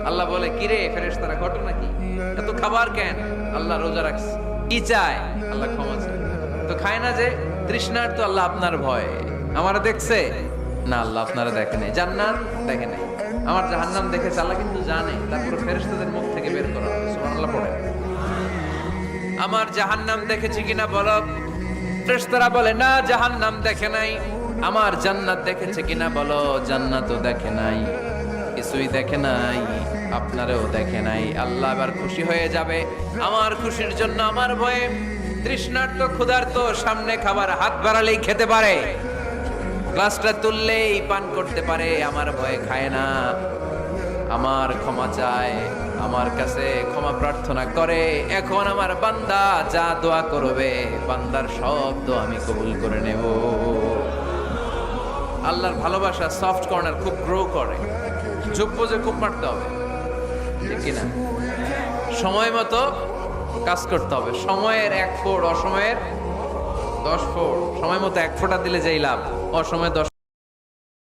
আল্লাহ বলে, কিরে ফেরেশতারা, ঘটনা কি? এত খাবার কেন? আল্লাহ রোজা রাখছে। কি চায়? আল্লাহ ক্ষমা চায়। তো খায় না যে তৃষ্ণার, তো আল্লাহ আপনার ভয়। আমারে দেখছে না, আল্লাহ আপনারা দেখে নাই। জান্নাত দেখে নাই, আমার জাহান্নাম দেখেছে আল্লাহ কিন্তু জানে। তারপরে ফেরেশতাদের মুখ থেকে বের করা হবে। সুবহানাল্লাহ পড়ে। আমার জাহান্নাম দেখেছি কিনা বলো। ফেরেশতারা বলে, না জাহান্নাম দেখে নাই। আমার জান্নাত দেখেছে কিনা বলো। জান্নাতও দেখে নাই, কিছুই দেখে নাই, আপনারেও দেখে নাই। আল্লাহ এবার খুশি হয়ে যাবে। আমার খুশির জন্য আমার ভয়ে তৃষ্ণার্ত ক্ষুধার্ত সামনে খাবার হাত বাড়ালেই খেতে পারে, গ্লাসটা তুললেই পান করতে পারে, আমার ভয়ে খায় না। আমার ক্ষমা চায়, আমার কাছে ক্ষমা প্রার্থনা করে। এখন আমার বান্দা যা দোয়া করবে, বান্দার সব দোয়া আমি কবুল করে নেব। আল্লাহর ভালোবাসা সফট কর্নার খুব গ্রো করে। যোগ্য যে খুব মারতে হবে, ঠিক কিনা? সময় মতো কাজ করতে হবে। সময়ের 1 ফোঁট, অসময়ের 10 ফোঁট। সময় মতো 1 ফোঁটা দিলে যেই লাভ, অসময়ে 10